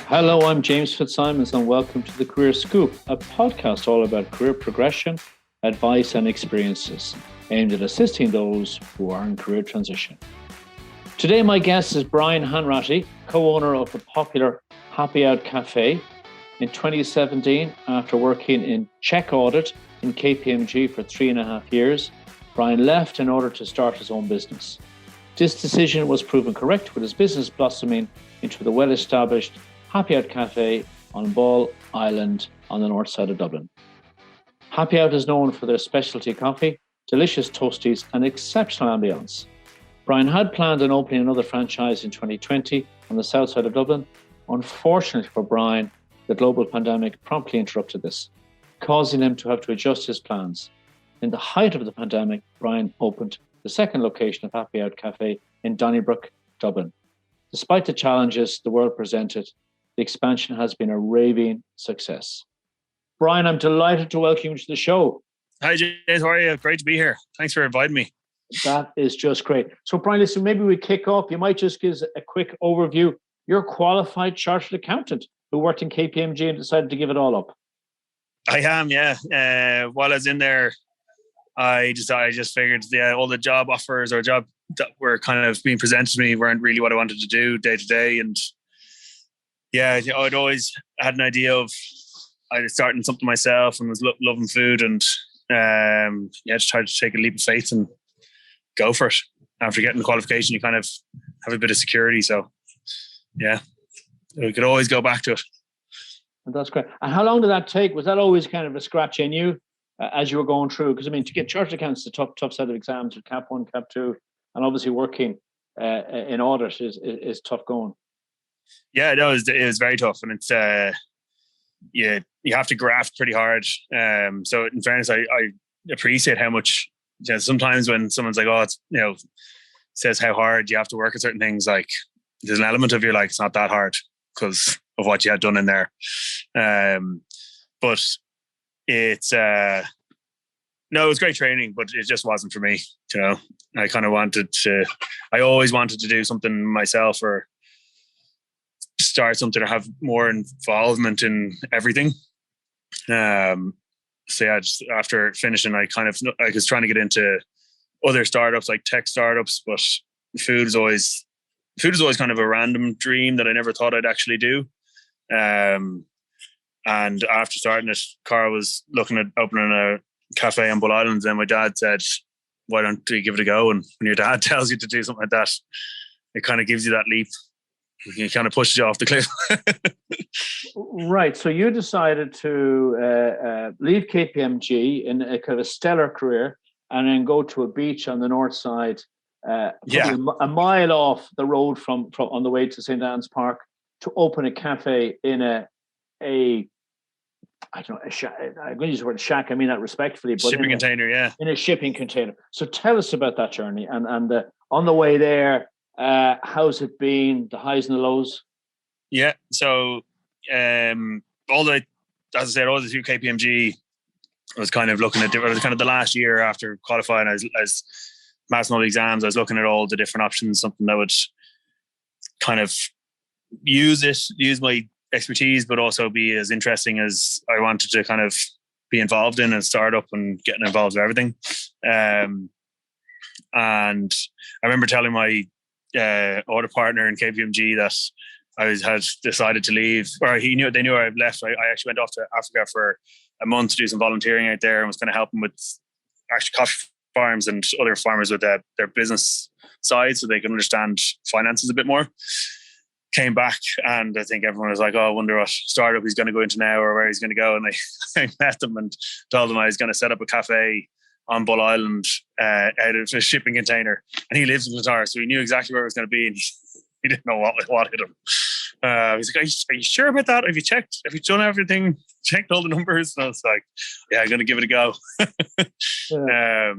Hello, I'm James Fitzsimons and welcome to The Career Scoop, a podcast all about career progression, advice and experiences aimed at assisting those who are in career transition. Today my guest is Brian Hanratty, co-owner of the popular Happy Out Café. In 2017, after working in CHEC Audit in KPMG for 3.5 years, Brian left in order to start his own business. This decision was proven correct, with his business blossoming into the well-established Happy Out Café on Ball Island on the north side of Dublin. Happy Out is known for their specialty coffee, delicious toasties and exceptional ambiance. Brian had planned on opening another franchise in 2020 on the south side of Dublin. Unfortunately for Brian, the global pandemic promptly interrupted this, causing him to have to adjust his plans. In the height of the pandemic, Brian opened the second location of Happy Out Café in Donnybrook, Dublin. Despite the challenges the world presented, the expansion has been a raving success. Brian, I'm delighted to welcome you to the show. Hi, James. How are you? Great to be here. Thanks for inviting me. That is just great. So, Brian, listen, maybe we kick off. You might just give us a quick overview. You're a qualified chartered accountant who worked in KPMG and decided to give it all up. I am, yeah. While I was in there, I just figured all the job offers or job that were kind of being presented to me weren't really what I wanted to do day to day. And yeah, I'd always had an idea of either starting something myself and was loving food and just tried to take a leap of faith and go for it. After getting the qualification, you kind of have a bit of security. So yeah, we could always go back to it. That's great. And how long did that take? Was that always kind of a scratch in you as you were going through? Because I mean, to get chartered accountants, it's a tough set of exams with Cap 1, Cap 2, and obviously working in audit is tough going. Yeah, no, it was very tough, and it's you have to graft pretty hard. So in fairness, I appreciate how much. Sometimes when someone's like, "Oh, it's says how hard you have to work at certain things," like there's an element of you're like, it's not that hard because of what you had done in there. But it's it was great training, but it just wasn't for me. I kind of I always wanted to do something myself or start something or have more involvement in everything. So yeah, just after finishing, I was trying to get into other startups like tech startups, but food is always kind of a random dream that I never thought I'd actually do. And after starting it, Cara was looking at opening a cafe on Bull Island, and my dad said, "Why don't you give it a go?" And when your dad tells you to do something like that, it kind of gives you that leap. You kind of pushes you off the cliff. Right. So you decided to leave KPMG in a kind of a stellar career and then go to a beach on the north side, a mile off the road from on the way to St. Anne's Park, to open a cafe in a shack. I'm going to use the word shack. I mean that respectfully, but shipping container, yeah. In a shipping container. So tell us about that journey and on the way there. How's it been? The highs and the lows? Yeah. So, all the through KPMG, I was kind of looking at kind of the last year after qualifying, I was passing all the exams. I was looking at all the different options, something that would kind of use my expertise, but also be as interesting as I wanted to kind of be involved in a startup and getting involved with everything. And I remember telling my audit partner in KPMG that I had decided to leave, or they knew I left. I actually went off to Africa for a month to do some volunteering out there and was kind of helping with actually coffee farms and other farmers with their business side so they can understand finances a bit more. Came back and I think everyone was like, "Oh, I wonder what startup he's going to go into now or where he's going to go." And I met them and told them I was going to set up a cafe on Bull Island out of a shipping container, and he lives in Qatar, so he knew exactly where it was going to be, and he didn't know what hit him. He's like, are you sure about that? Have you checked? Have you done everything? Checked all the numbers? And I was like, yeah, I'm going to give it a go. Yeah.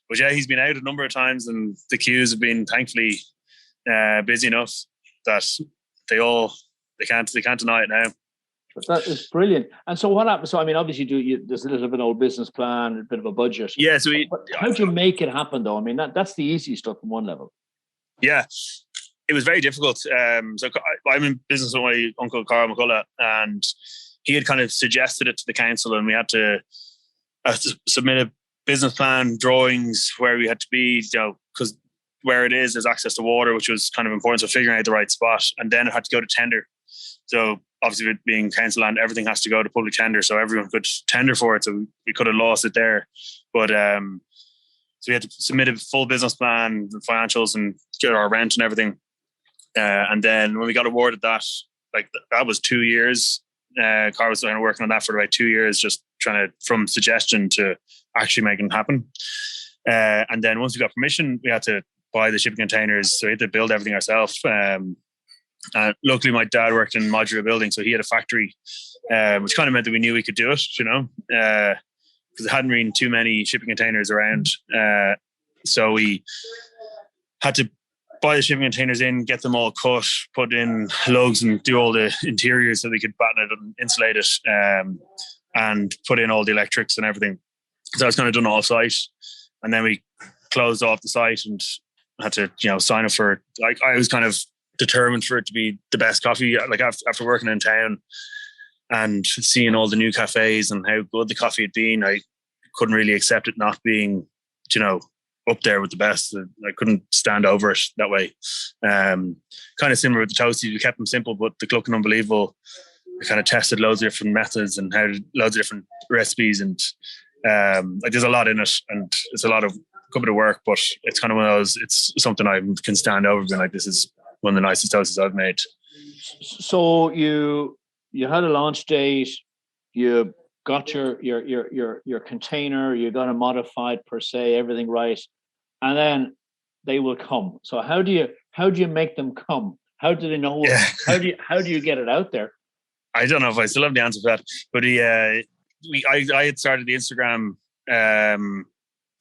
But yeah, he's been out a number of times, and the queues have been thankfully busy enough that they can't deny it now. But that is brilliant. And so what happens? So I mean, obviously, there's a little bit of an old business plan, a bit of a budget. Yeah. So how do you make it happen, though? I mean, that's the easy stuff on one level. Yeah. it was very difficult. I'm in business with my uncle Carl McCullough, and he had kind of suggested it to the council, and we had to submit a business plan, drawings, where we had to be, because where it is, there's access to water, which was kind of important. So figuring out the right spot, and then it had to go to tender. So obviously, with being council land, everything has to go to public tender, so everyone could tender for it. So we could have lost it there, but so we had to submit a full business plan, the financials, and get our rent and everything. And then when we got awarded that, that was 2 years. Carl was working on that for about 2 years, just trying to, from suggestion to actually making it happen. And then once we got permission, we had to buy the shipping containers. So we had to build everything ourselves. Luckily, my dad worked in modular building, so he had a factory, which kind of meant that we knew we could do it, because there hadn't been too many shipping containers around. So we had to buy the shipping containers in, get them all cut, put in lugs, and do all the interiors so we could batten it and insulate it, and put in all the electrics and everything. So I was kind of done off site, and then we closed off the site and had to, sign up for. I was kind of determined for it to be the best coffee. After working in town and seeing all the new cafes and how good the coffee had been, I couldn't really accept it not being, up there with the best. I couldn't stand over it that way. Kind of similar with the toasties. We kept them simple, but they're looking unbelievable. We kind of tested loads of different methods and had loads of different recipes, and there's a lot in it, and it's a lot of good bit of work, but it's kind of one of those, it's something I can stand over, being like, this is one of the nicest toasties I've made. So you had a launch date, you got your container, you got it modified per se, everything right, and then they will come. So how do you make them come? How do they know? Yeah. How do you get it out there? I don't know if I still have the answer for that, but I had started the Instagram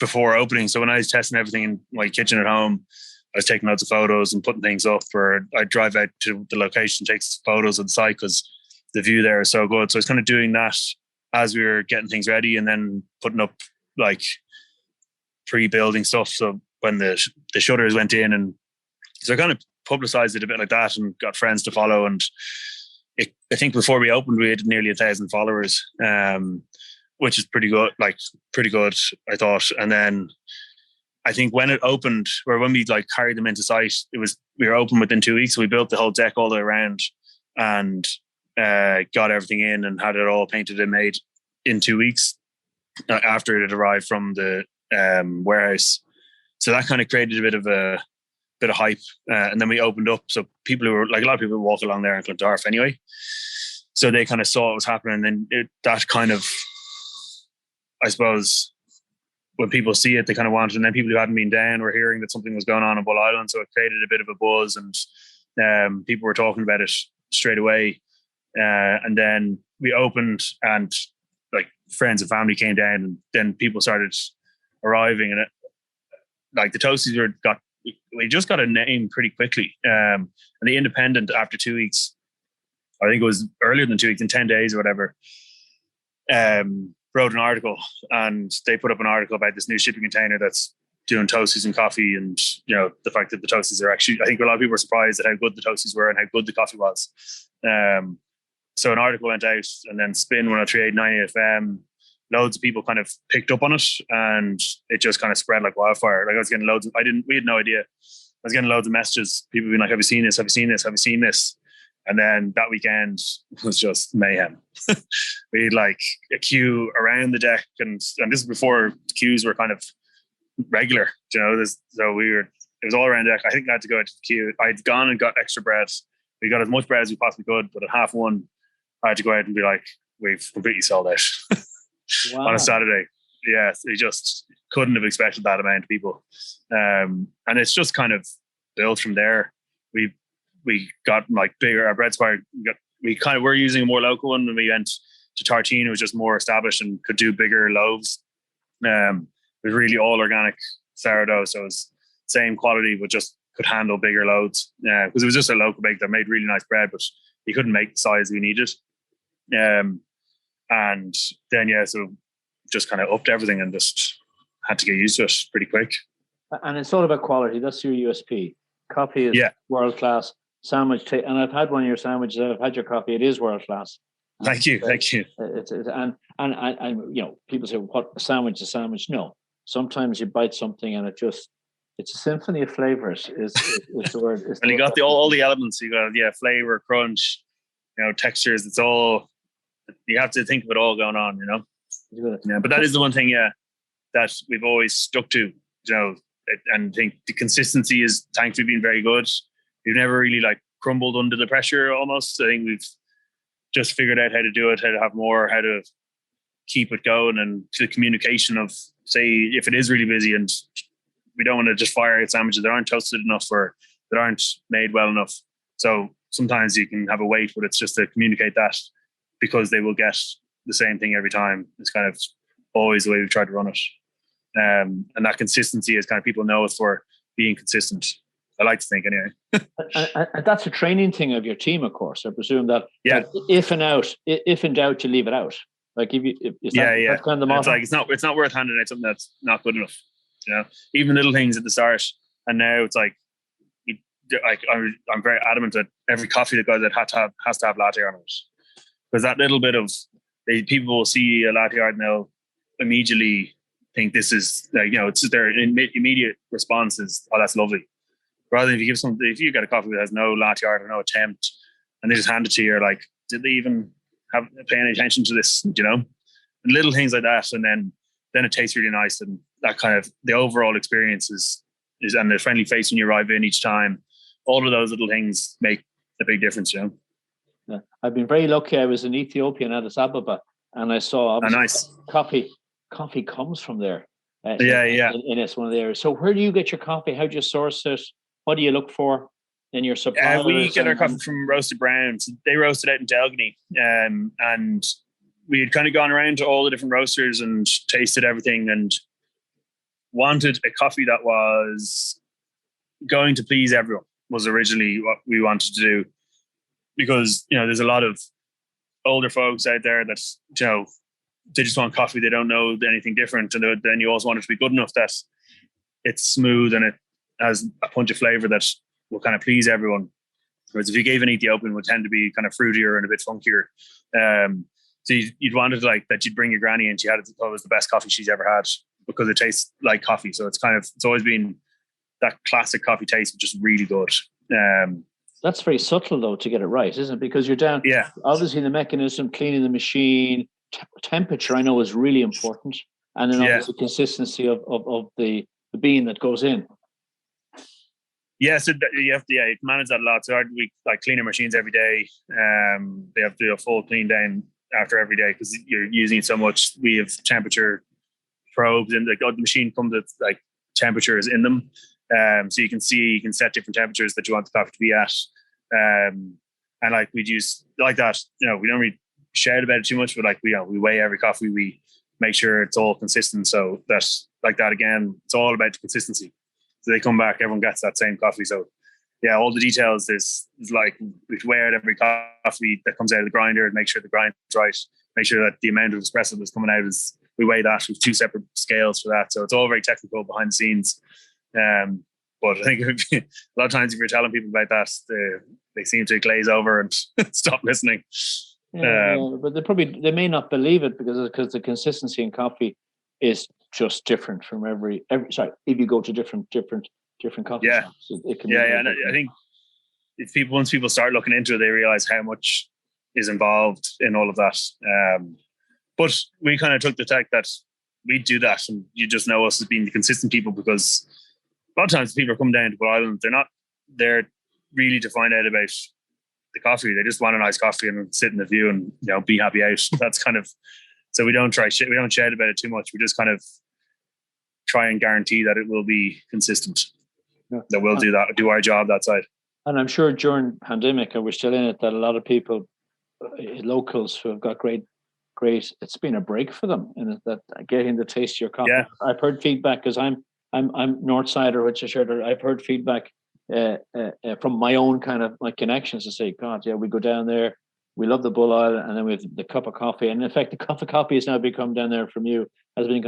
before opening. So when I was testing everything in my kitchen at home, I was taking lots of photos and putting things up, or I'd drive out to the location, take photos of the site because the view there is so good. So I was kind of doing that as we were getting things ready, and then putting up pre-building stuff. So when the shutters went in, and so I kind of publicized it a bit like that and got friends to follow. And I think before we opened, we had nearly 1,000 followers, which is pretty good, I thought. And then I think when it opened, or when we carried them into site, we were open within 2 weeks. So we built the whole deck all the way around and got everything in and had it all painted and made in 2 weeks after it had arrived from the warehouse. So that kind of created a bit of hype. And then we opened up. So people who were a lot of people walk along there in Clontarf anyway. So they kind of saw what was happening. And then that kind of, I suppose, when people see it, they kind of want it. And then people who hadn't been down were hearing that something was going on in Bull Island. So it created a bit of a buzz, and people were talking about it straight away. And then we opened, and friends and family came down, and then people started arriving. And the toasties we just got a name pretty quickly. And the Independent, after 2 weeks, I think it was earlier than 2 weeks, in 10 days or whatever, wrote an article, and they put up an article about this new shipping container that's doing toasties and coffee, and the fact that the toasties are actually, I think a lot of people were surprised at how good the toasties were and how good the coffee was. So an article went out, and then Spin 103.8 90 FM, loads of people kind of picked up on it, and it just kind of spread like wildfire. I was getting loads we had no idea. I was getting loads of messages, people being like, have you seen this? Have you seen this? Have you seen this? And then that weekend was just mayhem. We had a queue around the deck, and this is before queues were kind of regular, so it was all around the deck. I think I had to go into the queue. I'd gone and got extra bread. We got as much bread as we possibly could, but at 1:30, I had to go out and be like, we've completely sold out. Wow. On a Saturday. Yeah, we just couldn't have expected that amount of people. And it's just kind of built from there. We got bigger, our bread supplier, we're using a more local one, and we went to Tartine, who was just more established and could do bigger loaves. It was really all organic sourdough, so it was same quality, but just could handle bigger loads. Because it was just a local bake that made really nice bread, but you couldn't make the size we needed. And then, so just kind of upped everything and just had to get used to it pretty quick. And it's all about quality. That's your USP. Coffee is world class. Sandwich, and I've had one of your sandwiches. I've had your coffee. It is world class. Thank you. And people say, "What a sandwich? A sandwich?" No. Sometimes you bite something and it's a symphony of flavors. Is the word? And you got all the elements. You got flavor, crunch, textures. It's all. You have to think of it all going on. Yeah, but that is the one thing. Yeah, that we've always stuck to. And I think the consistency is thankfully been very good. We've never really crumbled under the pressure almost. I think we've just figured out how to do it, how to have more, how to keep it going, and the communication of, say, if it is really busy and we don't want to just fire out sandwiches that aren't toasted enough or that aren't made well enough. So sometimes you can have a wait, but it's just to communicate that, because they will get the same thing every time. It's kind of always the way we've tried to run it. And that consistency is kind of, people know us for being consistent. I like to think anyway. And that's a training thing of your team, of course. I presume that if in doubt, you leave it out. That's kind of the motto. It's not worth handing out something that's not good enough. Even little things at the start, and now it's I'm very adamant that every coffee that goes out has to have latte art on it, because that little bit of people will see a latte art and they'll immediately think this is it's their immediate response is, oh, that's lovely. Rather than if you get a coffee that has no latte art or no attempt, and they just hand it to you, you're like, did they even pay any attention to this? And little things like that, and then it tastes really nice, and that kind of the overall experience is and the friendly face when you arrive in each time. All of those little things make a big difference. Yeah, I've been very lucky. I was in Ethiopia in Addis Ababa, and I saw nice coffee. Coffee comes from there. In it's one of the areas. So where do you get your coffee? How do you source it? What do you look for in your suppliers? We get our coffee from Roasted Browns. They roast it out in Delgany, and we had kind of gone around to all the different roasters and tasted everything, and wanted a coffee that was going to please everyone. Was originally what we wanted to do, because there's a lot of older folks out there that they just want coffee. They don't know anything different, and then you also want it to be good enough that it's smooth and it has a punch of flavor that will kind of please everyone. Whereas if you gave an Ethiopian, it would tend to be kind of fruitier and a bit funkier. So you'd want it that you'd bring your granny and she had it was the best coffee she's ever had, because it tastes like coffee. So it's always been that classic coffee taste, which is really good. That's very subtle though to get it right, isn't it? Because you're down. Yeah. Obviously the mechanism, cleaning the machine, temperature I know is really important, and then obviously consistency of the bean that goes in. Yeah, so you have to manage that a lot. So we clean our machines every day. They have to do a full clean down after every day, because you're using it so much. We have temperature probes, and the machine comes with temperatures in them, so you can set different temperatures that you want the coffee to be at. And we'd use that. We don't really shout about it too much, but we weigh every coffee. We make sure it's all consistent. So that's that again. It's all about the consistency. So they come back, everyone gets that same coffee. So yeah, all the details is we weigh out every coffee that comes out of the grinder and make sure the grind's right. Make sure that the amount of espresso that's coming out we weigh that with two separate scales for that. So it's all very technical behind the scenes. But I think a lot of times if you're telling people about that, they seem to glaze over and stop listening. But they may not believe it because the consistency in coffee is just different from every if you go to different coffee shops, it can and I think once people start looking into it, they realize how much is involved in all of that. But we kind of took the tack that we do that, and you just know us as being the consistent people, because a lot of times people are coming down to Bull Island, they're not there really to find out about the coffee. They just want a nice coffee and sit in the view and be happy out. That's kind of, so we don't shout about it too much. We just kind of try and guarantee that it will be consistent. That we'll do our job that side. And I'm sure during pandemic, and we're still in it, that a lot of people, locals who have got great, it's been a break for them, and that getting to taste your coffee. Yeah. I've heard feedback, because I'm Northsider, which I shared. I've heard feedback from my own kind of my connections to say, God, yeah, we go down there, we love the Bull Island, and then we have the cup of coffee. And in fact, the cup of coffee has now become down there from you, has been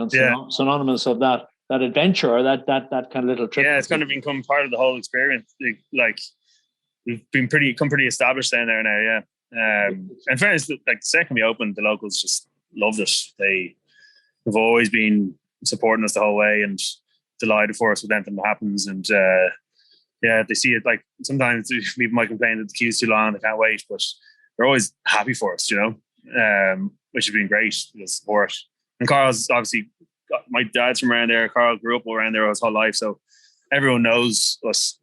synonymous of that adventure or that kind of little trip. Yeah, it's kind of become part of the whole experience. Like we've been pretty established down there now. Yeah. In fairness, like the second we opened, the locals just loved it. They've always been supporting us the whole way and delighted for us with anything that happens. And they see it. Like sometimes people might complain that the queue's too long, they can't wait, but they're always happy for us, which has been great, the support. And Carl's obviously, my dad's from around there. Carl grew up around there his whole life, so everyone knows us.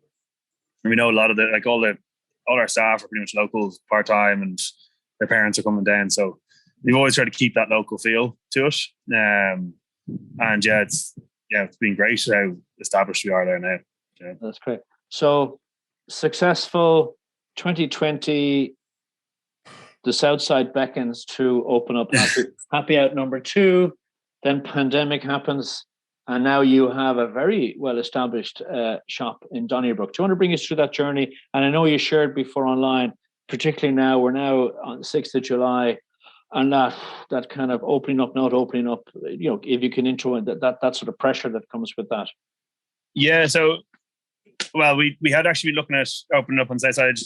And we know a lot of all our staff are pretty much local, part time, and their parents are coming down. So we've always tried to keep that local feel to it. And it's been great how established we are there now. Yeah. That's great. So successful 2020. The Southside beckons to open up Happy Out number 2. Then pandemic happens, and now you have a very well-established shop in Donnybrook. Do you want to bring us through that journey? And I know you shared before online, particularly now, we're now on the 6th of July, and that kind of opening up, not opening up, if you can intro that sort of pressure that comes with that. Yeah, so, well, we had actually been looking at opening up on Southside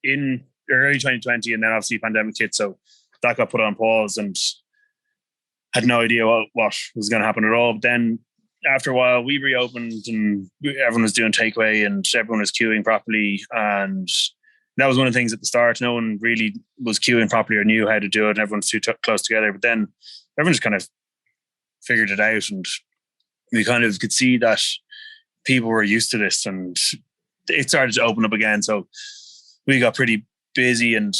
in early 2020, and then obviously pandemic hit, so that got put on pause and had no idea what was going to happen at all. But then after a while, we reopened and everyone was doing takeaway and everyone was queuing properly. And that was one of the things at the start. No one really was queuing properly or knew how to do it. And everyone's too close together. But then everyone just kind of figured it out. And we kind of could see that people were used to this and it started to open up again. So we got pretty busy and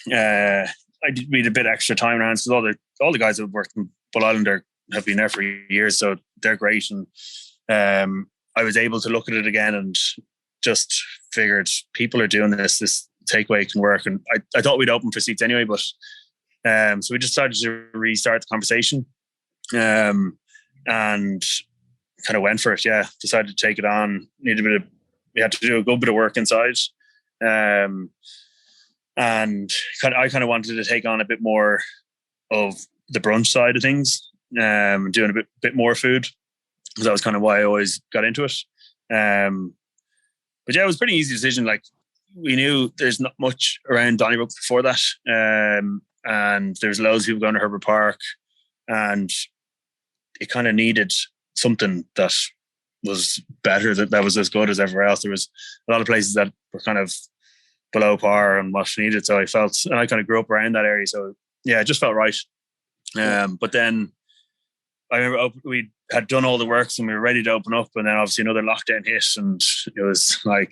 we had a bit extra time in our hands because all the guys that have worked in Bull Island have been there for years, so they're great. And I was able to look at it again and just figured people are doing this takeaway can work. And I thought we'd open for seats anyway, but so we just started to restart the conversation and kind of went for it. Yeah, decided to take it on. We had to do a good bit of work inside. And I kind of wanted to take on a bit more of the brunch side of things, doing a bit more food, because that was kind of why I always got into it. But yeah, it was a pretty easy decision. Like we knew there's not much around Donnybrook before that, and there's loads of people going to Herbert Park, and it kind of needed something that was better, that was as good as everywhere else. There was a lot of places that were kind of below par and what needed. So I felt, and I kind of grew up around that area. So yeah, it just felt right. But then I remember we had done all the works and we were ready to open up, and then obviously another lockdown hit, and it was like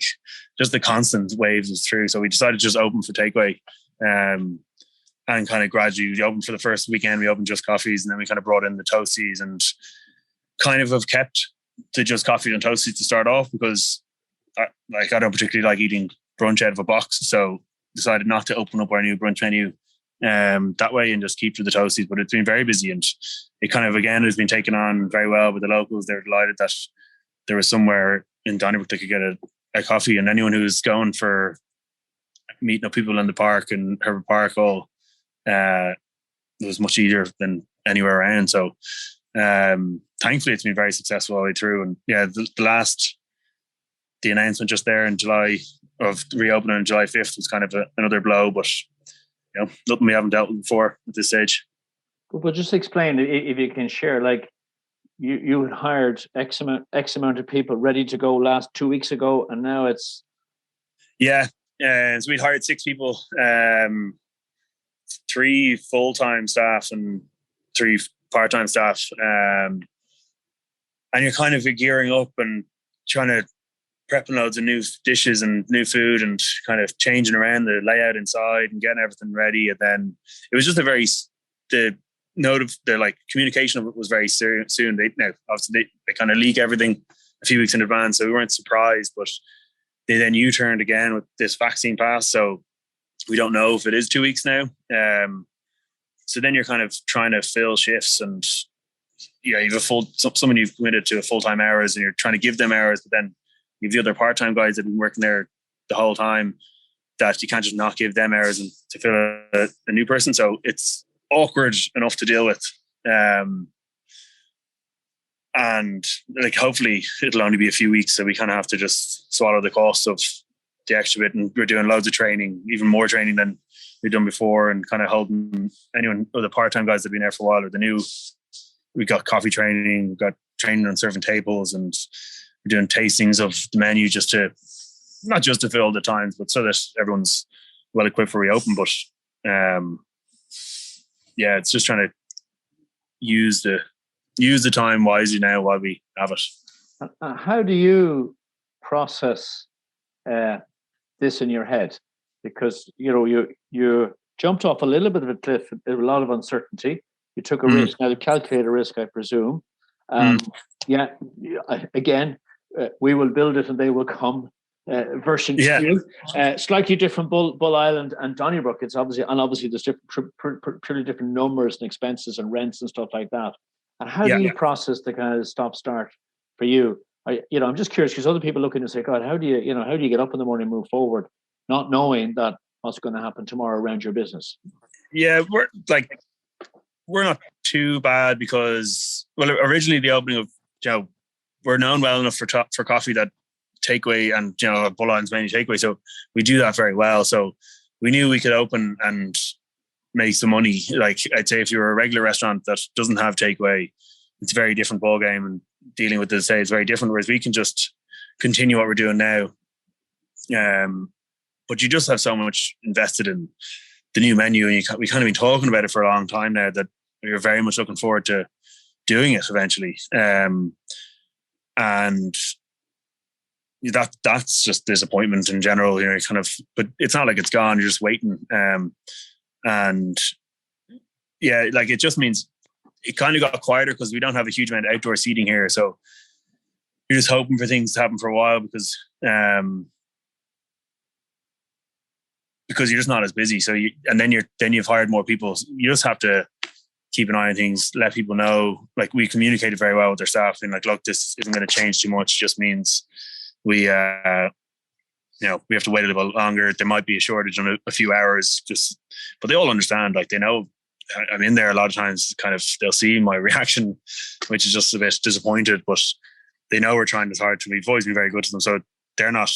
just the constant waves was through. So we decided to just open for takeaway, and kind of gradually we opened for the first weekend. We opened Just Coffees, and then we kind of brought in the toasties, and kind of have kept the Just Coffee and toasties to start off because I don't particularly like eating brunch out of a box, so decided not to open up our new brunch menu that way and just keep to the toasties. But it's been very busy, and it kind of again has been taken on very well with the locals. They're delighted that there was somewhere in Donnybrook they could get a coffee, and anyone who's going for meeting up people in the park and Herbert Park, it was much easier than anywhere around. So thankfully it's been very successful all the way through. And yeah, the announcement just there in July of reopening on July 5th was kind of another blow, but nothing we haven't dealt with before at this stage. But just explain, if you can share, like you had hired X amount of people ready to go last 2 weeks ago, and now it's... Yeah, so we'd hired 6 people, 3 full-time staff and 3 part-time staff. And you're kind of gearing up and trying to prepping loads of new dishes and new food and kind of changing around the layout inside and getting everything ready. And then it was just the communication of it was very soon. Obviously they kind of leak everything a few weeks in advance, so we weren't surprised, but they then U-turned again with this vaccine pass. So we don't know if it is 2 weeks now. So then you're kind of trying to fill shifts, and you have someone you've committed to a full-time hours, and you're trying to give them hours, but then you have the other part-time guys that have been working there the whole time that you can't just not give them hours and to fill a new person. So it's awkward enough to deal with. and like hopefully it'll only be a few weeks, so we kind of have to just swallow the cost of the extra bit. And we're doing loads of training, even more training than we've done before, and kind of holding anyone or the part-time guys that have been there for a while or the new. We got coffee training, we've got training on serving tables, and we're doing tastings of the menu not just to fill the times, but so that everyone's well equipped for reopen. But it's just trying to use the time wisely now while we have it. How do you process this in your head? Because you jumped off a little bit of a cliff, a lot of uncertainty. You took a risk. Now, the calculated risk, I presume. Again, we will build it and they will come. Version 2, slightly different Bull Island and Donnybrook. It's obviously there's pretty different numbers and expenses and rents and stuff like that. And how do you process the kind of stop-start for you? I'm just curious because other people looking and say, God, how do you get up in the morning and move forward, not knowing that what's going to happen tomorrow around your business? Yeah, we're not too bad because, well, originally the opening of, we're known well enough for coffee that takeaway and, Bull Island's mainly takeaway. So we do that very well. So we knew we could open and make some money. Like I'd say if you're a regular restaurant that doesn't have takeaway, it's a very different ballgame, and dealing with the sales is very different. Whereas we can just continue what we're doing now. But you just have so much invested in the new menu, and we kind of been talking about it for a long time now that we're very much looking forward to doing it eventually. And that's just disappointment in general, but it's not like it's gone. You're just waiting. It just means it kind of got quieter because we don't have a huge amount of outdoor seating here. So you're just hoping for things to happen for a while because you're just not as busy. So you've hired more people. You just have to keep an eye on things, let people know. Like we communicated very well with their staff and look, this isn't going to change too much. It just means we have to wait a little bit longer. There might be a shortage on a few hours, but they all understand. Like they know I'm in there a lot of times. Kind of they'll see my reaction, which is just a bit disappointed. But they know we're trying this hard. We've always been very good to them, so they're not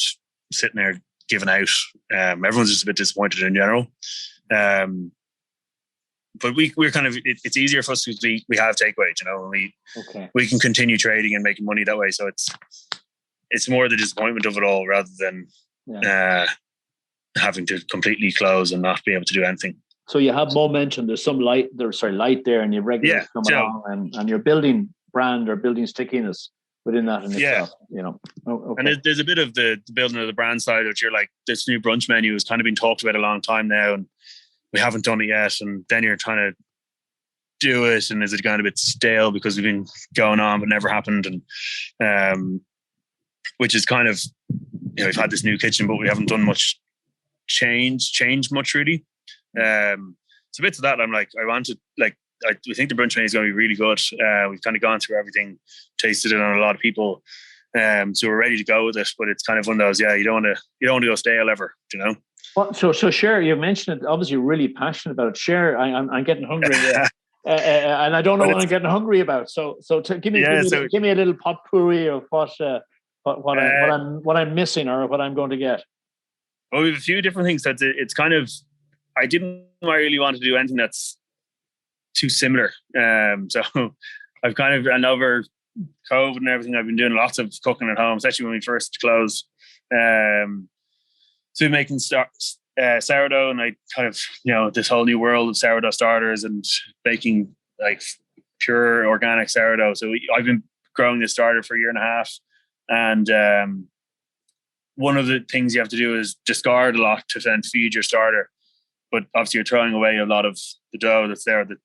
sitting there giving out. Everyone's just a bit disappointed in general. But we're kind of it's easier for us because we have takeaway, and we can continue trading and making money that way. So it's more the disappointment of it all rather than having to completely close and not be able to do anything. So you have momentum. There's some light there, and you've regulars coming along, and you're building brand or building stickiness within that in itself. And there's a bit of the building of the brand side, which you're like, this new brunch menu has kind of been talked about a long time now, and we haven't done it yet. And then you're trying to do it, and is it going a bit stale because we've been going on but never happened, and which is kind of, we've had this new kitchen, but we haven't done much change much really. So bits of that, I'm like, we think the brunch menu is going to be really good. We've kind of gone through everything, tasted it on a lot of people. So we're ready to go with it, but it's kind of one of those, you don't want to go stale ever, Well, so share, you mentioned it, obviously you're really passionate about it. Share, I'm getting hungry and I don't know what I'm getting hungry about. So give me a little potpourri of what I'm missing or what I'm going to get. Well, we have a few different things. It's kind of, I didn't really want to do anything that's too similar. So I've kind of, and over COVID and everything, I've been doing lots of cooking at home, especially when we first closed. So making sourdough, and I kind of, this whole new world of sourdough starters and baking like pure organic sourdough. So I've been growing this starter for a year and a half. And one of the things you have to do is discard a lot to then feed your starter. But obviously you're throwing away a lot of the dough that's there, the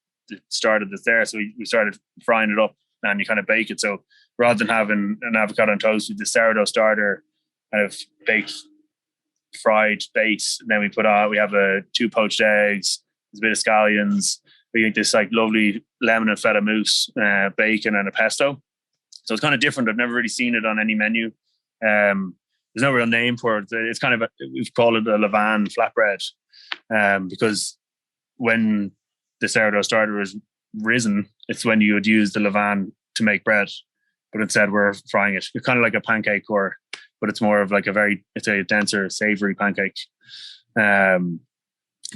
starter that's there. So we started frying it up and you kind of bake it. So rather than having an avocado on toast with the sourdough starter kind of baked, fried base, and then we have 2 poached eggs, there's a bit of scallions, we get this like lovely lemon and feta mousse, bacon and a pesto. So it's kind of different. I've never really seen it on any menu. There's no real name for it. It's kind of we've called it a levain flatbread, because when the sourdough starter was risen, it's when you would use the levain to make bread. but instead we're frying it. It's kind of like a pancake, but it's more of like it's a denser, savory pancake. Then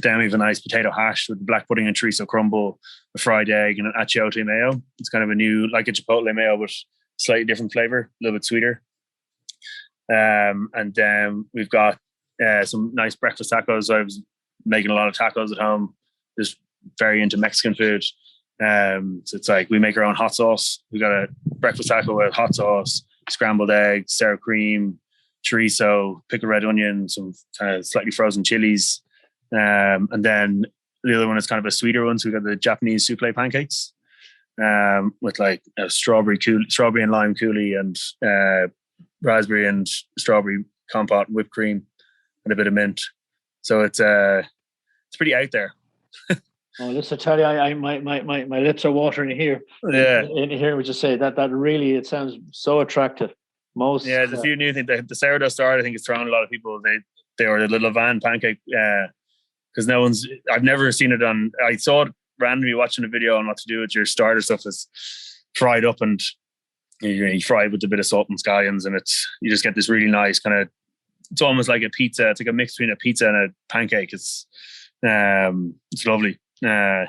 we have a nice potato hash with black pudding and chorizo crumble, a fried egg, and an achiote mayo. It's kind of a new, like a chipotle mayo, but slightly different flavor, a little bit sweeter. And then we've got some nice breakfast tacos. I was making a lot of tacos at home. Just very into Mexican food. So it's like we make our own hot sauce. We got a breakfast taco with hot sauce, scrambled eggs, sour cream, chorizo, pickled red onion, some kind of slightly frozen chilies. And then the other one is kind of a sweeter one. So we got the Japanese souffle pancakes with like a strawberry and lime coulis and raspberry and strawberry compote, whipped cream, and a bit of mint. So it's pretty out there. Oh, listen, I tell you, my lips are watering here. Yeah, in here, would you say that really, it sounds so attractive. There's a few new things. The sourdough starter, I think, is throwing a lot of people. They were the little van pancake because I've never seen it on. I saw it randomly watching a video on what to do with your starter stuff. Is fried up and you fry it with a bit of salt and scallions, and you just get this really nice kind of. It's almost like a pizza. It's like a mix between a pizza and a pancake. It's lovely. And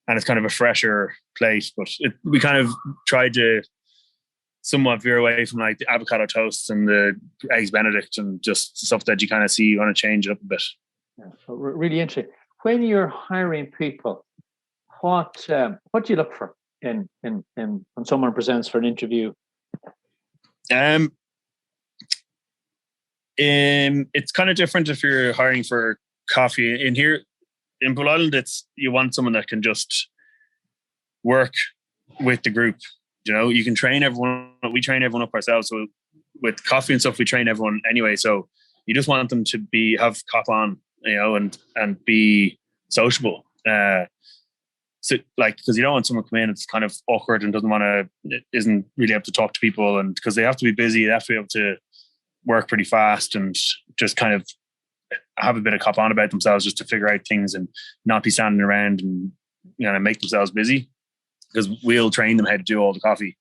it's kind of a fresher plate, but we kind of tried to somewhat veer away from like the avocado toasts and the eggs Benedict and just stuff that you kind of see you want to change it up a bit. Yeah, so really interesting. When you're hiring people, what do you look for in when someone presents for an interview? It's kind of different if you're hiring for coffee. In here in Bull Island, you want someone that can just work with the group. You know, you can train everyone. We train everyone up ourselves. So with coffee and stuff, we train everyone anyway. So you just want them to have cop on, you know, and be sociable. So like, because you don't want someone to come in, it's kind of awkward and isn't really able to talk to people, and because they have to be busy, they have to be able to work pretty fast and just kind of have a bit of cop on about themselves just to figure out things and not be standing around and, you know, make themselves busy, because we'll train them how to do all the coffee.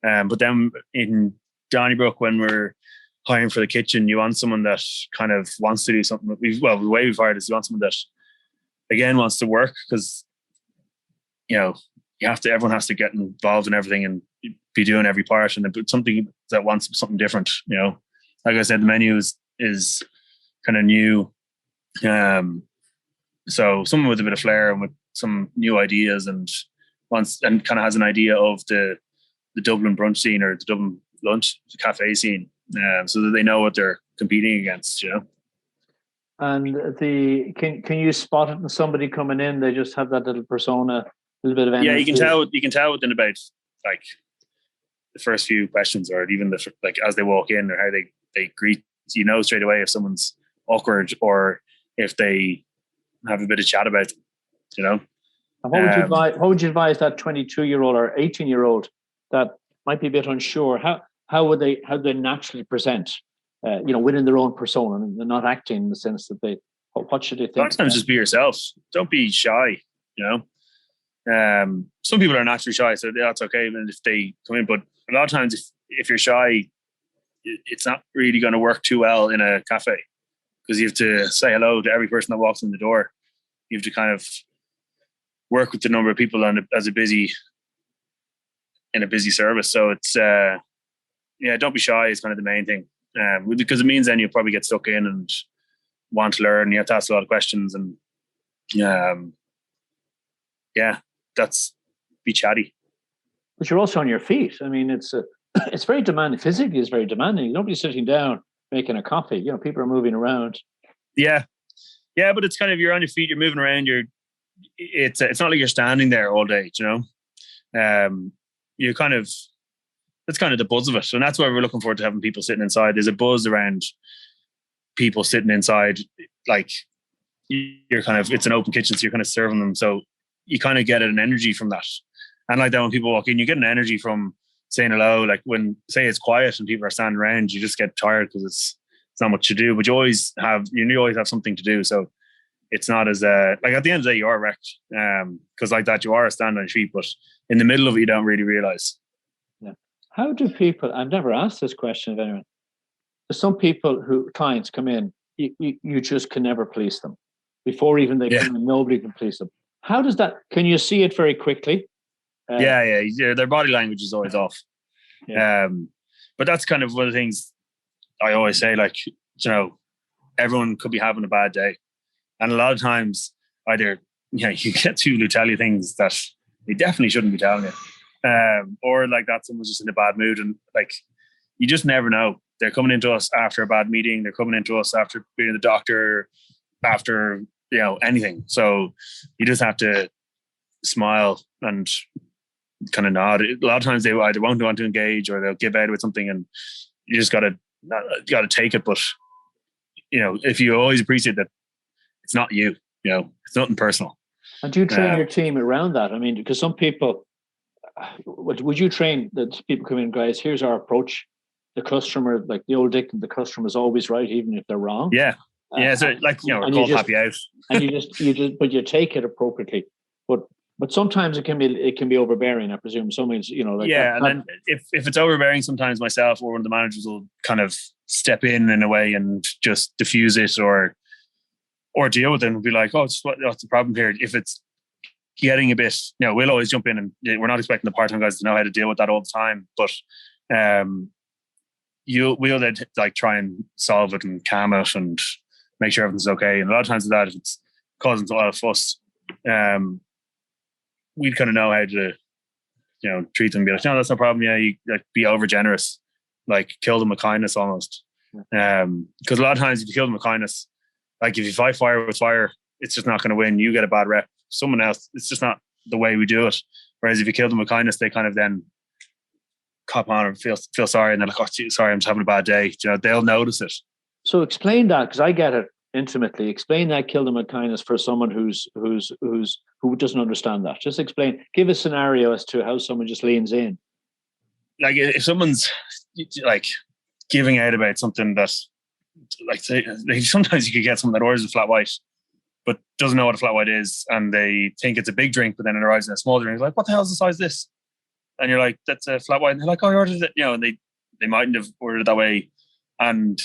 But then in Donnybrook, when we're hiring for the kitchen, you want someone that kind of wants to do something. The way we've hired is you want someone that, again, wants to work, because, you know, everyone has to get involved in everything and be doing every part, and something that wants something different, you know. Like I said, the menu is kind of new. So someone with a bit of flair and with some new ideas and kind of has an idea of the Dublin brunch scene or the Dublin lunch cafe scene, so that they know what they're competing against, you know. And can you spot it in somebody coming in? They just have that little persona, a little bit of energy. Yeah, you can tell within about like the first few questions, or even like as they walk in, or how they greet. You know straight away if someone's awkward or if they have a bit of chat about them, you know. And what would you advise that 22-year-old or 18-year-old that might be a bit unsure? How would they naturally present, you know, within their own persona, and not acting in the sense that what should they think? Sometimes just be yourself. Don't be shy, you know. Some people are naturally shy, so that's okay. And if they come in, but a lot of times if you're shy, it's not really going to work too well in a cafe, because you have to say hello to every person that walks in the door. You have to kind of work with the number of people in a busy service. So it's don't be shy is kind of the main thing, because it means then you'll probably get stuck in and want to learn. You have to ask a lot of questions, and that's be chatty. But you're also on your feet. I mean, it's very demanding. Physically, it's very demanding. Nobody's sitting down making a coffee. You know, people are moving around. Yeah, but it's kind of, you're on your feet, you're moving around. It's not like you're standing there all day. You know, you kind of, that's kind of the buzz of it, and that's why we're looking forward to having people sitting inside. There's a buzz around people sitting inside. Like, you're kind of, it's an open kitchen, so you're kind of serving them. So you kind of get an energy from that. And like that, when people walk in, you get an energy from saying hello. Like when, say, it's quiet and people are standing around, you just get tired because it's not much to do, but you always have something to do. So it's not as like at the end of the day, you are wrecked, because like that, you are standing on your feet, but in the middle of it, you don't really realize. Yeah. How do people, I've never asked this question of anyone. There's some people clients come in, you just can never police them. Before even they come in, nobody can police them. How does that, can you see it very quickly? Yeah. Their body language is always off. Yeah. But that's kind of one of the things I always say, like, everyone could be having a bad day. And a lot of times either, you get people who tell you things that they definitely shouldn't be telling you. Or like that someone's just in a bad mood, and like, you just never know. They're coming into us after a bad meeting. They're coming into us after being the doctor, after, anything. So you just have to smile and kind of nod. A lot of times they either won't want to engage or they'll give out with something, and you just got to take it. But, if you always appreciate that it's not you, it's nothing personal. And do you train your team around that? I mean, because some people, would you train that people come in, guys, here's our approach. The customer, like the old dictum, the customer is always right, even if they're wrong. Yeah. So like, we're called Happy Out. And but you take it appropriately. But sometimes it can be overbearing, I presume. Sometimes, and then if it's overbearing, sometimes myself or one of the managers will kind of step in a way and just diffuse it or deal with it and be like, oh, what's the problem here? If it's getting a bit, we'll always jump in, and we're not expecting the part-time guys to know how to deal with that all the time. But we'll then like try and solve it and calm it and make sure everything's okay. And a lot of times with that, if it's causing a lot of fuss, we'd kind of know how to, treat them and be like, no, that's no problem. Yeah, you like be over generous, like kill them with kindness almost. Because a lot of times if you kill them with kindness, like if you fight fire with fire, it's just not going to win. You get a bad rep. Someone else, it's just not the way we do it. Whereas if you kill them with kindness, they kind of then cop on and feel sorry, and they're like, oh, geez, sorry, I'm just having a bad day. They'll notice it. So explain that, because I get it intimately. Explain that, kill them with kindness, for someone who doesn't understand that. Just explain, give a scenario as to how someone just leans in. Like if someone's like giving out about something that, like, sometimes you could get someone that orders a flat white but doesn't know what a flat white is, and they think it's a big drink, but then it arrives in a small drink. It's like, what the hell is the size of this? And you're like, that's a flat white. And they're like, oh, I ordered it. And they mightn't have ordered it that way. And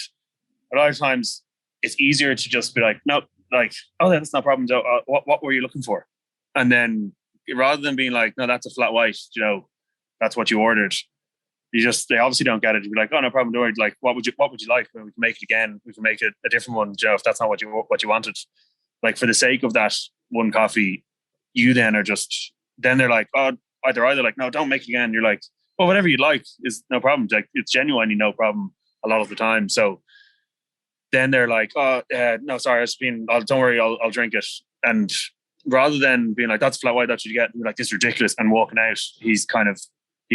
a lot of times it's easier to just be like, no, like, oh, that's no problem. What were you looking for? And then rather than being like, no, that's a flat white, that's what you ordered. They obviously don't get it. You'd be like, oh, no problem. Don't worry. Like, what would you like? Well, we can make it again. We can make it a different one. If that's not what you wanted, like for the sake of that one coffee, you then are just, then they're like, oh, either like, no, don't make it again. You're like, well, whatever you like is no problem. Like, it's genuinely no problem a lot of the time. So then they're like, oh, no, sorry, don't worry, I'll drink it. And rather than being like, that's flat white, that's what you get, and like, this is ridiculous, and walking out, he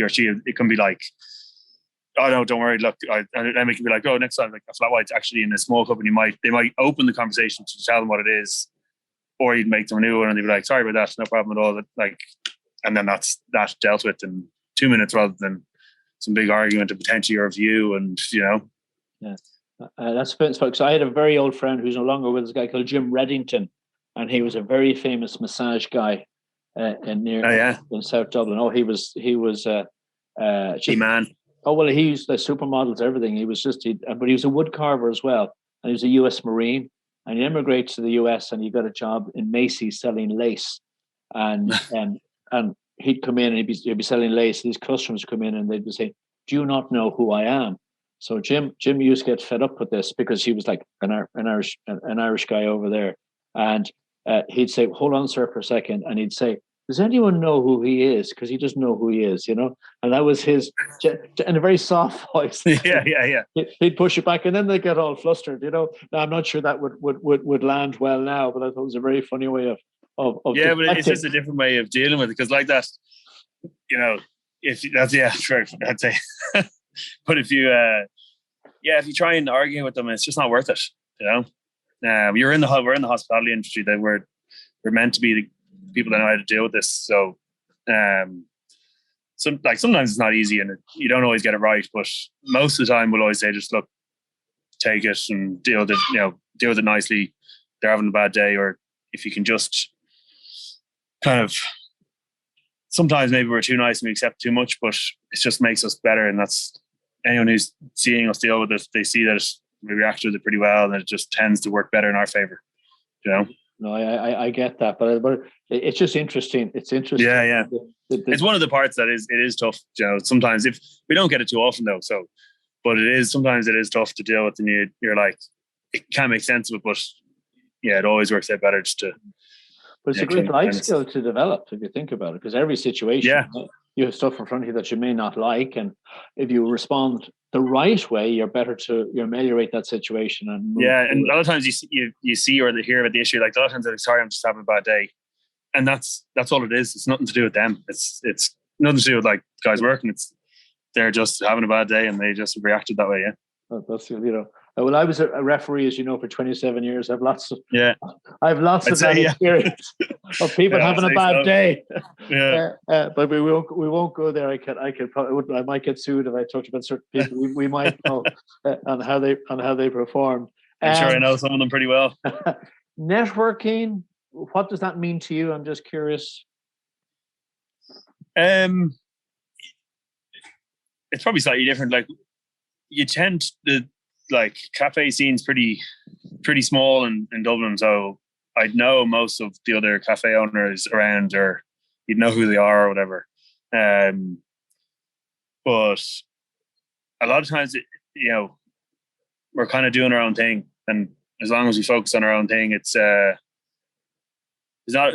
or she, it can be like, oh no, don't worry, look, and then we can be like, oh, next time, like, a flat white's actually in a small cup, and they might open the conversation to tell them what it is, or you'd make them a new one, and they'd be like, sorry about that, no problem at all. Like, and then that's dealt with in 2 minutes rather than some big argument of potentially your view, and Yeah. That's famous, folks. I had a very old friend who's no longer with us, a guy called Jim Reddington, and he was a very famous massage guy in South Dublin. Oh, he was man. Oh, well, he used the supermodels, everything. He was but he was a wood carver as well, and he was a U.S. Marine, and he immigrated to the U.S. and he got a job in Macy's selling lace, and he'd come in and he'd be selling lace. These customers would come in and they'd be saying, "Do you not know who I am?" So Jim used to get fed up with this, because he was like an Irish guy over there, and he'd say, "Hold on, sir, for a second," and he'd say, "Does anyone know who he is?" Because he doesn't know who he is, And that was his, in a very soft voice. Yeah. He'd push it back, and then they get all flustered. Now, I'm not sure that would land well now, but I thought it was a very funny way of yeah, but it's just a different way of dealing with it, because like that, if that's sure, I'd say. But if you try and argue with them, it's just not worth it. We're in the hospitality industry, that we're meant to be the people that know how to deal with this. So, sometimes it's not easy, and you don't always get it right. But most of the time, we'll always say, just look, take it and deal with it nicely. They're having a bad day, or if you can just kind of sometimes maybe we're too nice and we accept too much, but it just makes us better. And that's anyone who's seeing us deal with it, they see that we react to it pretty well, and it just tends to work better in our favor. You know? No, I get that, but it's just interesting. It's interesting. Yeah. It's one of the parts that it is tough. You know, sometimes if we don't get it too often though, but sometimes it is tough to deal with, and you're like, it can't make sense of it, but yeah, it always works out better just to. But it's a great life skill to develop if you think about it, because every situation, you have stuff in front of you that you may not like, and if you respond the right way, you're better to ameliorate that situation. And and a lot of times you see or hear about the issue, like a lot of times they're like, sorry, I'm just having a bad day, and that's all it is. It's nothing to do with them. It's nothing to do with like guys working. They're just having a bad day and they just reacted that way. Yeah, that's Well, I was a referee, as you know, for 27 years. I have lots of that experience of people having a bad day. Yeah, but we won't go there. I might get sued if I talked about certain people. We might know on how they performed. I'm sure I know some of them pretty well. Networking, what does that mean to you? I'm just curious. It's probably slightly different. Like you tend to. Like cafe scene's pretty small in Dublin, so I'd know most of the other cafe owners around, or you'd know who they are or whatever. But a lot of times, we're kind of doing our own thing, and as long as we focus on our own thing, it's not.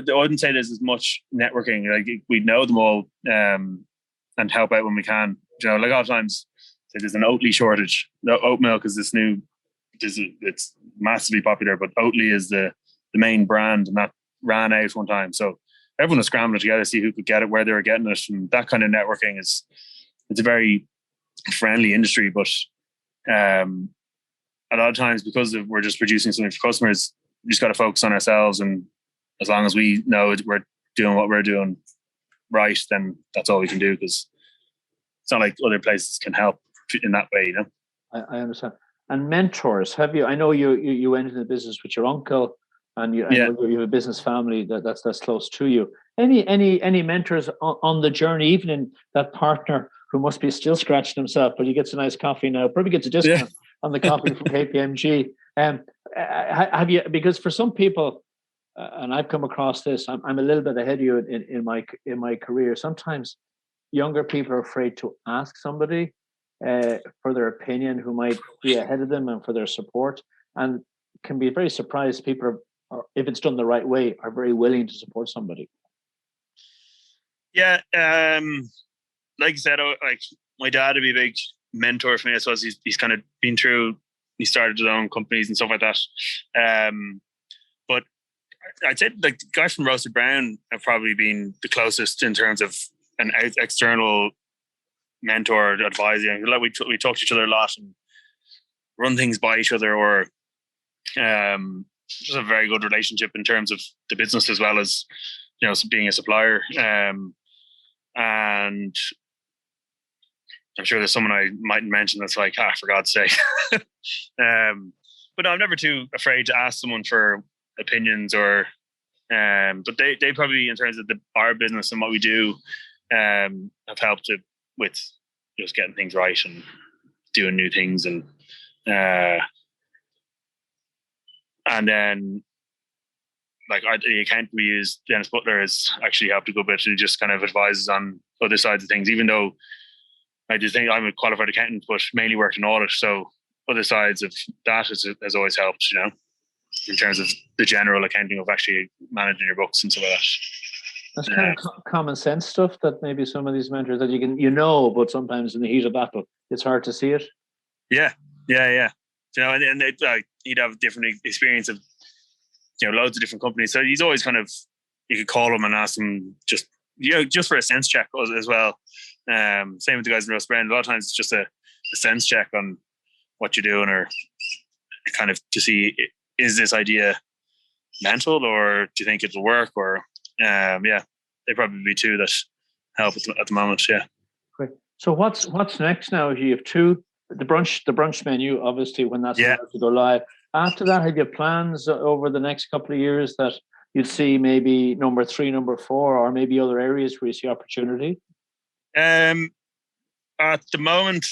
I wouldn't say there's as much networking. Like we know them all and help out when we can. Like a lot of times. So there's an Oatly shortage. The oat milk is it's massively popular, but Oatly is the main brand, and that ran out one time. So everyone was scrambling together to see who could get it, where they were getting it, and that kind of networking it's a very friendly industry. But a lot of times, because we're just producing something for customers, we just got to focus on ourselves, and as long as we know we're doing what we're doing right, then that's all we can do, because it's not like other places can help in that way, I understand. And mentors, have you? I know you went into the business with your uncle, and you have a business family that's close to you. Any mentors on the journey, even in that partner who must be still scratching himself, but he gets a nice coffee now, probably gets a discount on the coffee from KPMG. Have you? Because for some people, and I've come across this, I'm a little bit ahead of you in my career. Sometimes younger people are afraid to ask somebody for their opinion who might be ahead of them, and for their support, and can be very surprised. People are, if it's done the right way, are very willing to support somebody. Yeah, like you said, like my dad would be a big mentor for me. I suppose he's kind of been through. He started his own companies and stuff like that. But I'd say like the guy from Roasted Brown have probably been the closest in terms of an external mentor, advising. Like we talk to each other a lot and run things by each other, or just a very good relationship in terms of the business as well as being a supplier. And I'm sure there's someone I mightn't mention that's like, for God's sake. But no, I'm never too afraid to ask someone for opinions, or but they probably, in terms of our business and what we do, have helped with just getting things right and doing new things, and then like the accountant we use, Dennis Butler, has actually helped a good bit, and just kind of advises on other sides of things, even though I do think I'm a qualified accountant, but mainly worked in audit, so other sides of that has always helped, in terms of the general accounting of actually managing your books and stuff like that. That's kind of common sense stuff that maybe some of these mentors that you can, but sometimes in the heat of battle, it's hard to see it. Yeah. And he'd have different experience of, loads of different companies. So he's always kind of, you could call him and ask him just for a sense check as well. Same with the guys in Roast Brown. A lot of times it's just a sense check on what you're doing, or kind of to see, is this idea mental, or do you think it'll work, or they probably be two that help at the moment. Yeah. Great. So what's next now? You have the brunch menu, obviously, when that's about to go live. After that, have you plans over the next couple of years that you'd see maybe number 3, number 4, or maybe other areas where you see opportunity? At the moment,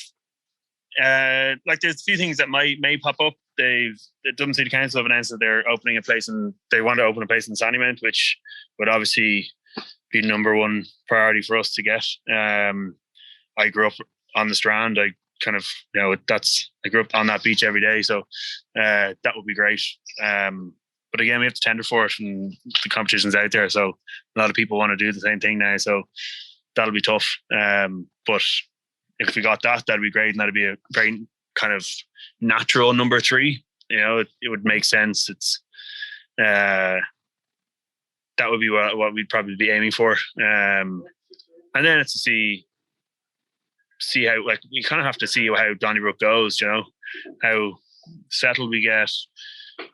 like there's a few things that may pop up. The Dublin City Council have announced that they're opening a place, and they want to open a place in Sandymount, which would obviously be number one priority for us to get. I grew up on the Strand. I kind of, I grew up on that beach every day, so that would be great. But again, we have to tender for it, and the competition's out there, so a lot of people want to do the same thing now, so that'll be tough. But if we got that, that'd be great, and that'd be a great kind of natural number 3. It would make sense. It's that would be what we'd probably be aiming for. And then it's to see how, like, we kind of have to see how Donnybrook goes, how settled we get.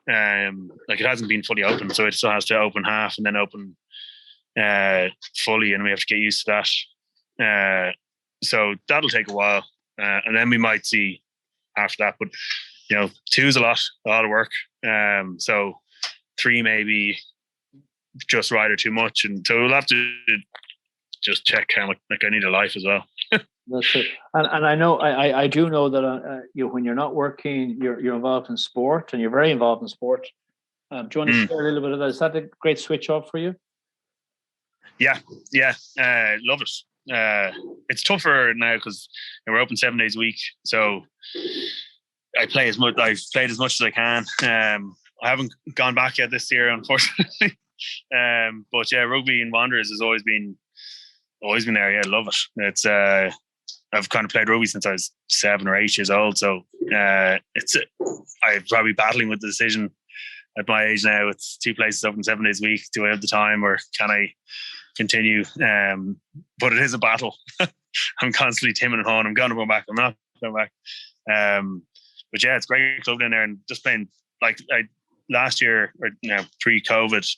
Like, it hasn't been fully open, so it still has to open half and then open fully, and we have to get used to that. So that'll take a while, and then we might see after that. But 2 is a lot of work. So 3 maybe just right or too much, and so we'll have to just check how much. Like, I need a life as well. That's it. And I know I do know that when you're not working, you're involved in sport, and you're very involved in sport. Do you want to share a little bit of that? Is that a great switch off for you? Yeah, love it. It's tougher now because we're open 7 days a week, so I play as much. I've played as much as I can. I haven't gone back yet this year, unfortunately. But yeah, rugby in Wanderers has always been there. Yeah, I love it. It's I've kind of played rugby since I was 7 or 8 years old, so I'm probably battling with the decision at my age now. It's 2 places open 7 days a week. Do I have the time, or can I continue? But it is a battle. I'm constantly timming and hawing. I'm going to go back. I'm not going back. But yeah, it's great club in there, and just playing like last year, or pre-COVID,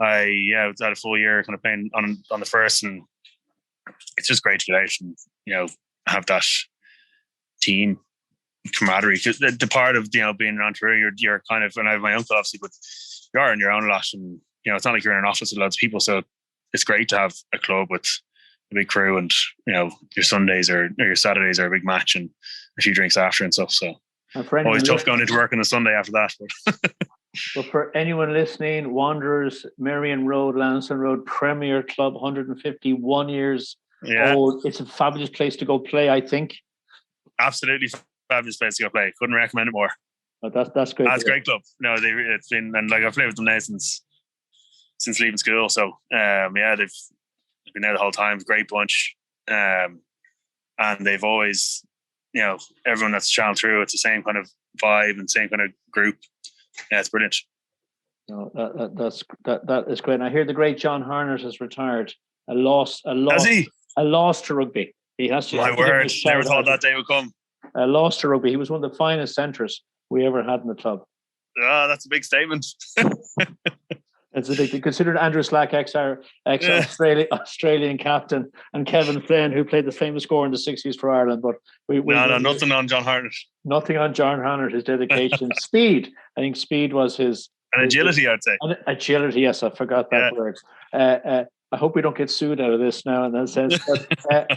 I had a full year kind of playing on the first, and it's just great to get out and have that team camaraderie. Because the part of being an entrepreneur, you're kind of, and I have my uncle obviously, but you are on your own a lot, and it's not like you're in an office with loads of people, so it's great to have a club with a big crew, and your Sundays or your Saturdays are a big match and a few drinks after and stuff. So always tough going into work on a Sunday after that. But for anyone listening, Wanderers, Marion Road, Lansdowne Road, Premier Club, 151 years old. It's a fabulous place to go play, I think. Absolutely fabulous place to go play. Couldn't recommend it more. But that's great. That's a great club. No, it's been, and like I've played with them now since leaving school. So they've been there the whole time. Great bunch. And they've always, everyone that's channeled through, it's the same kind of vibe and same kind of group. Yeah, it's brilliant. No, that is great. And I hear the great John Harnett has retired. A loss to rugby. He has to. My word, never thought that day would come. A loss to rugby. He was one of the finest centres we ever had in the club. That's a big statement. It's a big. Considered Andrew Slack, Australian captain, and Kevin Flynn, who played the famous score in the 60s for Ireland. But nothing on John Harnett. Nothing on John Harnett. His dedication, speed. I think speed was his. And agility, I'd say. Agility, yes, I forgot that word. I hope we don't get sued out of this now in that sense. But,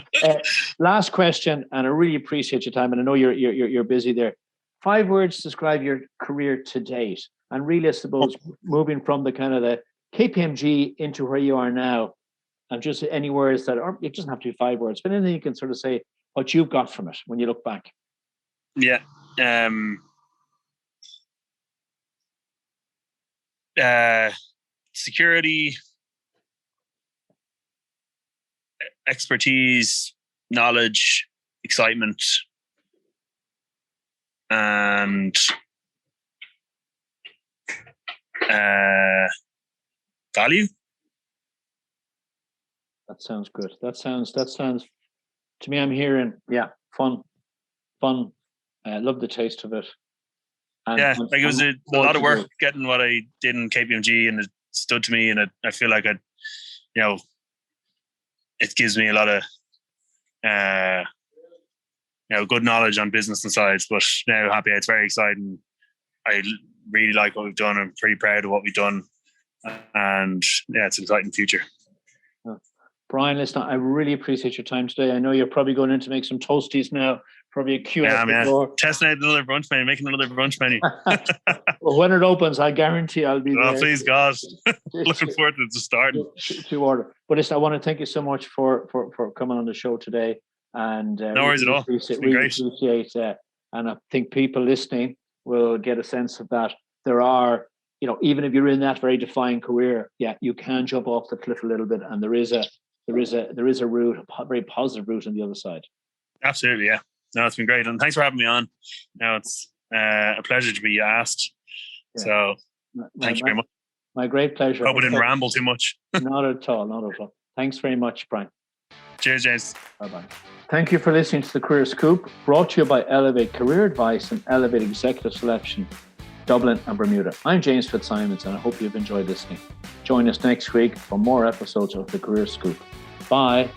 last question, and I really appreciate your time, and I know you're busy there. 5 words to describe your career to date, and really, I suppose, moving from the kind of the KPMG into where you are now, and just any words that are, it doesn't have to be 5 words, but anything you can sort of say what you've got from it when you look back. Yeah. Security, expertise, knowledge, excitement, and value. That sounds good. That sounds to me, I'm hearing fun. I love the taste of it. And it was a lot of work getting what I did in KPMG, and it stood to me, and I feel like it gives me a lot of good knowledge on business and sides. But now Happy Out's very exciting. I really like what we've done. I'm pretty proud of what we've done, and it's an exciting future. Brian, listen, I really appreciate your time today. I know you're probably going in to make some toasties now. Probably a queue at the door. Testing out another brunch menu, making another brunch menu. Well, when it opens, I guarantee I'll be there. Please, God. Looking forward to the start. To order. But listen, I want to thank you so much for coming on the show today. And no worries at all. It's been great. Appreciate and I think people listening will get a sense of that. There are, even if you're in that very defined career, you can jump off the cliff a little bit, and there is a route, a very positive route on the other side. Absolutely, yeah. No, it's been great, and thanks for having me on. It's a pleasure to be asked. Yeah. So, thank you very much. My great pleasure. Hope I didn't ramble too much. Not at all. Thanks very much, Brian. Cheers, James. Bye-bye. Thank you for listening to the Career Scoop, brought to you by Elevate Career Advice and Elevate Executive Selection, Dublin and Bermuda. I'm James Fitzsimons, and I hope you've enjoyed listening. Join us next week for more episodes of the Career Scoop. Bye.